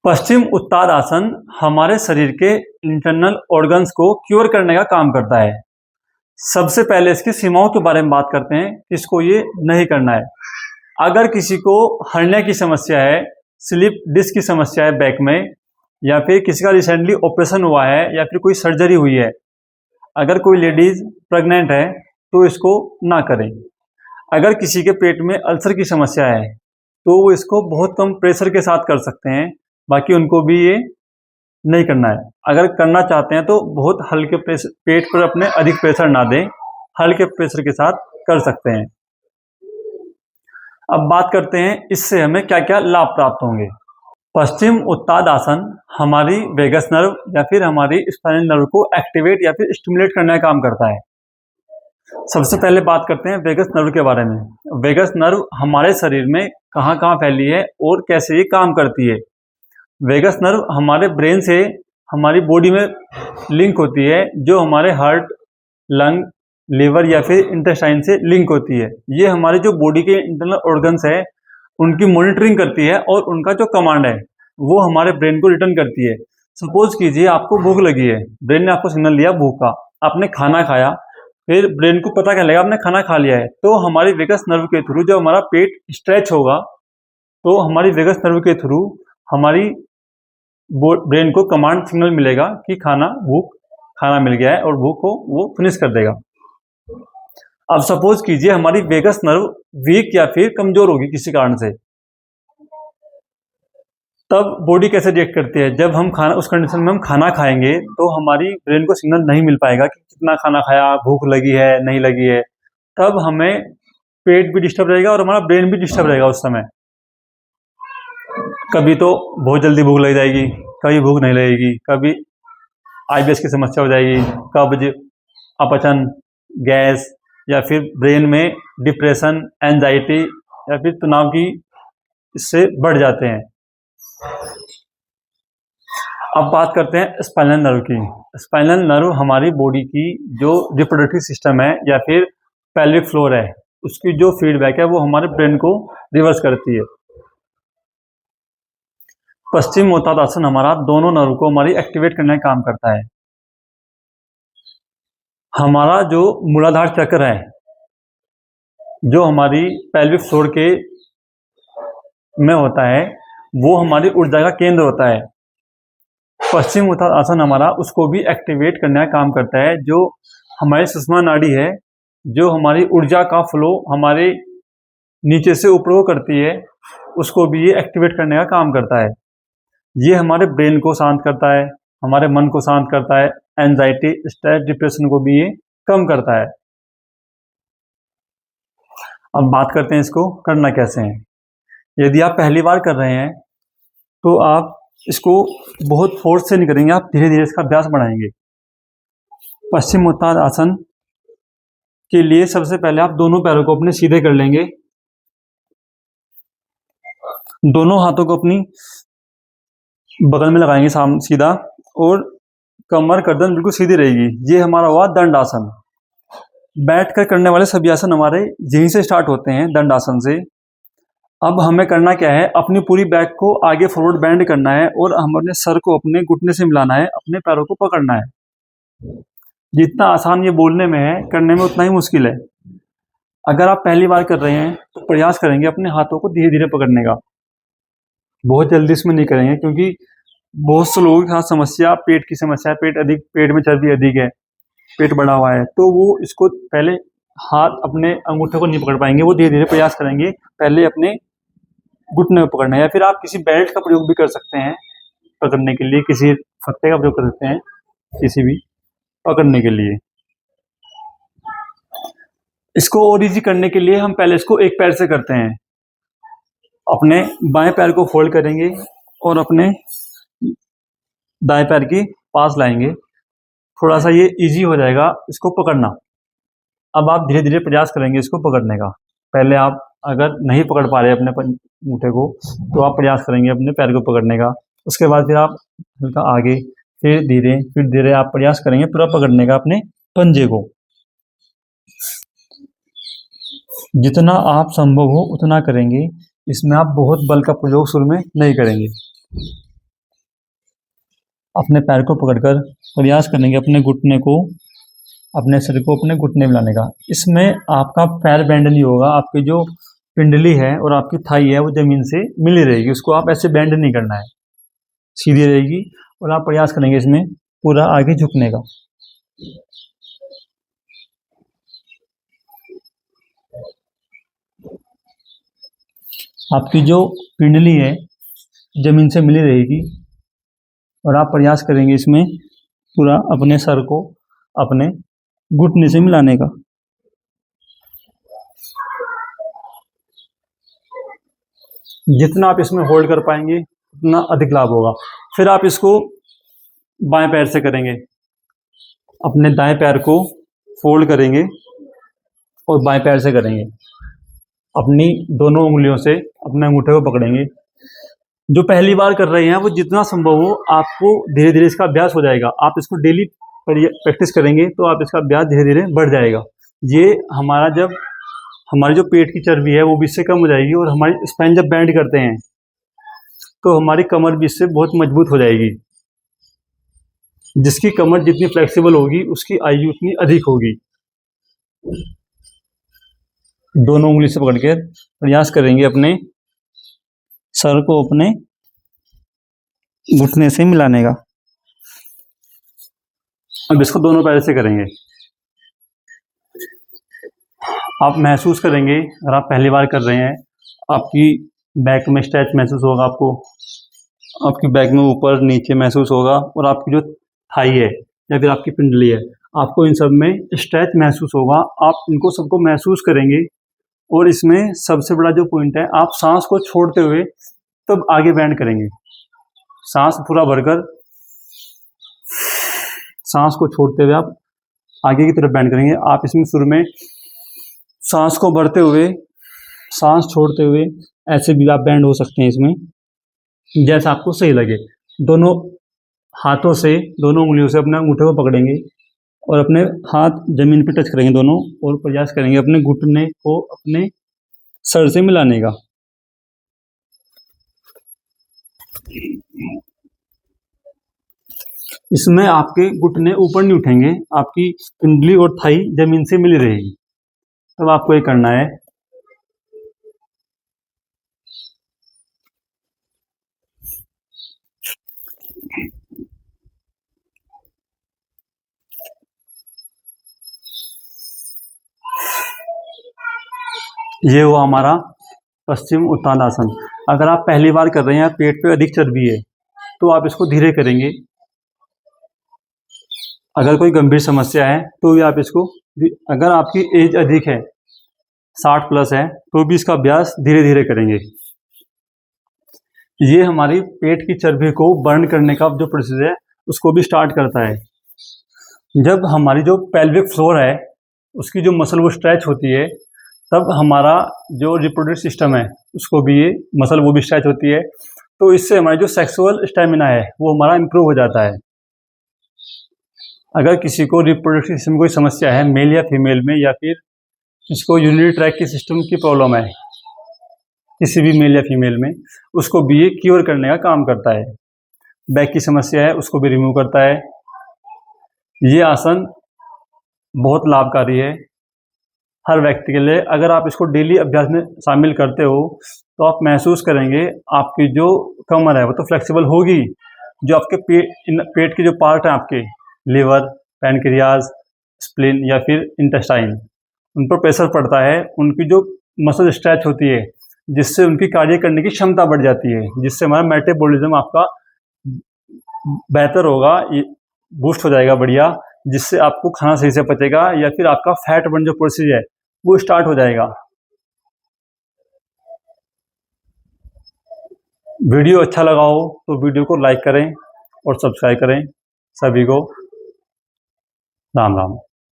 पश्चिम उत्तान आसन हमारे शरीर के इंटरनल ऑर्गन्स को क्योर करने का काम करता है। सबसे पहले इसकी सीमाओं के बारे में बात करते हैं कि इसको ये नहीं करना है। अगर किसी को हर्निया की समस्या है, स्लिप डिस्क की समस्या है बैक में, या फिर किसी का रिसेंटली ऑपरेशन हुआ है या फिर कोई सर्जरी हुई है, अगर कोई लेडीज प्रेग्नेंट है तो इसको ना करें। अगर किसी के पेट में अल्सर की समस्या है तो वो इसको बहुत कम प्रेशर के साथ कर सकते हैं, बाकी उनको भी ये नहीं करना है। अगर करना चाहते हैं तो बहुत हल्के पेट पर अपने अधिक प्रेशर ना दें, हल्के प्रेशर के साथ कर सकते हैं। अब बात करते हैं इससे हमें क्या क्या लाभ प्राप्त होंगे। पश्चिम उत्तान आसन हमारी वेगस नर्व या फिर हमारी स्पाइनल नर्व को एक्टिवेट या फिर स्टिमुलेट करने का काम करता है। सबसे पहले बात करते हैं वेगस नर्व के बारे में। वेगस नर्व हमारे शरीर में कहाँ कहाँ फैली है और कैसे ये काम करती है। वेगस नर्व हमारे ब्रेन से हमारी बॉडी में लिंक होती है, जो हमारे हार्ट, लंग, लिवर या फिर इंटेस्टाइन से लिंक होती है। ये हमारे जो बॉडी के इंटरनल ऑर्गन्स है उनकी मॉनिटरिंग करती है और उनका जो कमांड है वो हमारे ब्रेन को रिटर्न करती है। सपोज कीजिए आपको भूख लगी है, ब्रेन ने आपको सिग्नल दिया भूख का, आपने खाना खाया, फिर ब्रेन को पता चलेगा आपने खाना खा लिया है, तो हमारी वेगस नर्व के थ्रू जब हमारा पेट स्ट्रेच होगा तो हमारी वेगस नर्व के थ्रू हमारी ब्रेन को कमांड सिग्नल मिलेगा कि खाना मिल गया है और भूख को वो फिनिश कर देगा। अब सपोज कीजिए हमारी वेगस नर्व वीक या फिर कमजोर होगी किसी कारण से, तब बॉडी कैसे रिएक्ट करती है। जब हम उस कंडीशन में हम खाना खाएंगे तो हमारी ब्रेन को सिग्नल नहीं मिल पाएगा कि कितना खाना खाया, भूख लगी है नहीं लगी है। तब हमें पेट भी डिस्टर्ब रहेगा और हमारा ब्रेन भी डिस्टर्ब रहेगा उस समय। कभी तो बहुत जल्दी भूख लग जाएगी, कभी भूख नहीं लगेगी, कभी आईबीएस की समस्या हो जाएगी, कब्ज, अपचन, गैस, या फिर ब्रेन में डिप्रेशन, एंजाइटी या फिर तनाव की इससे बढ़ जाते हैं। अब बात करते हैं स्पाइनल नर्व की। स्पाइनल नर्व हमारी बॉडी की जो रिप्रोडक्टिव सिस्टम है या फिर पेल्विक फ्लोर है, उसकी जो फीडबैक है वो हमारे ब्रेन को रिवर्स करती है। पश्चिम उत्तान आसन हमारा दोनों नर्व को हमारी एक्टिवेट करने का काम करता है। हमारा जो मूलाधार चक्र है, जो हमारी पेल्विक फ्लोर के में होता है, वो हमारी ऊर्जा का केंद्र होता है। पश्चिम उत्तान आसन हमारा उसको भी एक्टिवेट करने का काम करता है। जो हमारी सुषुम्ना नाड़ी है, जो हमारी ऊर्जा का फ्लो हमारे नीचे से ऊपर को करती है, उसको भी ये एक्टिवेट करने का काम करता है। ये हमारे ब्रेन को शांत करता है, हमारे मन को शांत करता है, एंजाइटी, स्ट्रेस, डिप्रेशन को भी ये कम करता है। अब बात करते हैं इसको करना कैसे है। यदि आप पहली बार कर रहे हैं तो आप इसको बहुत फोर्स से नहीं करेंगे, आप धीरे धीरे इसका अभ्यास बढ़ाएंगे। पश्चिम उत्तान आसन के लिए सबसे पहले आप दोनों पैरों को अपने सीधे कर लेंगे, दोनों हाथों को अपनी बगल में लगाएंगे सीधा, और कमर गर्दन बिल्कुल सीधी रहेगी। ये हमारा हुआ दंड आसन। बैठ कर करने वाले सभी आसन हमारे यहीं से स्टार्ट होते हैं, दंड आसन से। अब हमें करना क्या है, अपनी पूरी बैक को आगे फॉरवर्ड बैंड करना है और हम अपने सर को अपने घुटने से मिलाना है, अपने पैरों को पकड़ना है। जितना आसान ये बोलने में है, करने में उतना ही मुश्किल है। अगर आप पहली बार कर रहे हैं तो प्रयास करेंगे अपने हाथों को धीरे धीरे पकड़ने का, बहुत जल्दी इसमें नहीं करेंगे, क्योंकि बहुत से लोगों के साथ समस्या पेट की समस्या है, पेट में चर्बी अधिक है, पेट बढ़ा हुआ है, तो वो इसको पहले हाथ अपने अंगूठे को नहीं पकड़ पाएंगे। वो धीरे धीरे प्रयास करेंगे पहले अपने घुटने में पकड़ना है, या फिर आप किसी बेल्ट का प्रयोग भी कर सकते हैं पकड़ने के लिए, किसी फत्ते का प्रयोग कर सकते हैं किसी भी पकड़ने के लिए। इसको और इजी करने के लिए हम पहले इसको एक पैर से करते हैं। अपने बाएं पैर को फोल्ड करेंगे और अपने दाएं पैर के पास लाएंगे, थोड़ा सा ये इजी हो जाएगा इसको पकड़ना। अब आप धीरे धीरे प्रयास करेंगे इसको पकड़ने का। पहले आप अगर नहीं पकड़ पा रहे अपने अंगूठे को तो आप प्रयास करेंगे अपने पैर को पकड़ने का। उसके बाद फिर आप हल्का आगे, फिर धीरे आप प्रयास करेंगे पूरा पकड़ने का अपने पंजे को। जितना आप संभव हो उतना करेंगे, इसमें आप बहुत बल का प्रयोग शुरू में नहीं करेंगे। अपने पैर को पकड़कर प्रयास करेंगे अपने घुटने को, अपने सिर को अपने घुटने में लाने का। इसमें आपका पैर बेंड नहीं होगा, आपकी जो पिंडली है और आपकी थाई है वो ज़मीन से मिली रहेगी, उसको आप ऐसे बेंड नहीं करना है, सीधी रहेगी। और आप प्रयास करेंगे इसमें पूरा आगे झुकने का। आपकी जो पिंडली है ज़मीन से मिली रहेगी और आप प्रयास करेंगे इसमें पूरा अपने सर को अपने घुटने से मिलाने का। जितना आप इसमें होल्ड कर पाएंगे उतना अधिक लाभ होगा। फिर आप इसको बाएं पैर से करेंगे, अपने दाएं पैर को फोल्ड करेंगे और बाएं पैर से करेंगे। अपनी दोनों उंगलियों से अपने अंगूठे को पकड़ेंगे। जो पहली बार कर रहे हैं वो जितना संभव हो आपको धीरे धीरे इसका अभ्यास हो जाएगा। आप इसको डेली प्रैक्टिस करेंगे तो आप इसका अभ्यास धीरे धीरे बढ़ जाएगा। ये हमारा जब हमारी जो पेट की चर्बी है वो भी इससे कम हो जाएगी और हमारी स्पाइन जब बैंड करते हैं तो हमारी कमर भी इससे बहुत मजबूत हो जाएगी। जिसकी कमर जितनी फ्लेक्सिबल होगी उसकी आयु उतनी अधिक होगी। दोनों उंगली से पकड़कर प्रयास करेंगे अपने सर को अपने घुटने से मिलाने का। अब इसको दोनों पैर से करेंगे। आप महसूस करेंगे, अगर आप पहली बार कर रहे हैं, आपकी बैक में स्ट्रेच महसूस होगा, आपको आपकी बैक में ऊपर नीचे महसूस होगा और आपकी जो थाई है या फिर आपकी पिंडली है, आपको इन सब में स्ट्रेच महसूस होगा। आप इनको सबको महसूस करेंगे और इसमें सबसे बड़ा जो पॉइंट है, आप सांस को छोड़ते हुए तब आगे बैंड करेंगे। सांस पूरा भरकर सांस को छोड़ते हुए आप आगे की तरफ बैंड करेंगे। आप इसमें शुरू में सांस को भरते हुए सांस छोड़ते हुए ऐसे भी आप बैंड हो सकते हैं इसमें, जैसा आपको सही लगे। दोनों हाथों से, दोनों उंगलियों से अपने अंगूठे को पकड़ेंगे और अपने हाथ जमीन पे टच करेंगे दोनों और प्रयास करेंगे अपने घुटने को अपने सर से मिलाने का। इसमें आपके घुटने ऊपर नहीं उठेंगे, आपकी पिंडली और थाई जमीन से मिली रहेगी। तब आपको ये करना है। ये हुआ हमारा पश्चिम उत्तानासन। अगर आप पहली बार कर रहे हैं, पेट पे अधिक चर्बी है, तो आप इसको धीरे करेंगे। अगर कोई गंभीर समस्या है तो भी आप इसको, अगर आपकी एज अधिक है, 60 प्लस है, तो भी इसका अभ्यास धीरे धीरे करेंगे। ये हमारी पेट की चर्बी को बर्न करने का जो प्रोसेस है उसको भी स्टार्ट करता है। जब हमारी जो पेल्विक फ्लोर है उसकी जो मसल वो स्ट्रेच होती है, तब हमारा जो रिप्रोडक्टिव सिस्टम है उसको भी ये मसल वो भी स्ट्रेच होती है। तो इससे हमारी जो सेक्सुअल स्टेमिना है वो हमारा इम्प्रूव हो जाता है। अगर किसी को रिप्रोडक्टिव सिस्टम में कोई समस्या है, मेल या फीमेल में, या फिर किसी को यूरिनरी ट्रैक की सिस्टम की प्रॉब्लम है किसी भी मेल या फीमेल में, उसको भी ये क्योर करने का काम करता है। बैक की समस्या है उसको भी रिमूव करता है। ये आसन बहुत लाभकारी है हर व्यक्ति के लिए। अगर आप इसको डेली अभ्यास में शामिल करते हो तो आप महसूस करेंगे आपकी जो कमर है वो तो फ्लेक्सिबल होगी। जो आपके पेट के जो पार्ट हैं, आपके लिवर, पैनक्रियाज, स्प्लीन या फिर इंटेस्टाइन, उन पर प्रेशर पड़ता है, उनकी जो मसल स्ट्रेच होती है जिससे उनकी कार्य करने की क्षमता बढ़ जाती है, जिससे हमारा मेटाबॉलिज्म आपका बेहतर होगा, बूस्ट हो जाएगा बढ़िया, जिससे आपको खाना सही से पचेगा या फिर आपका फैट बर्न जो प्रोसेस है वो स्टार्ट हो जाएगा। वीडियो अच्छा लगा हो तो वीडियो को लाइक करें और सब्सक्राइब करें। सभी को राम राम।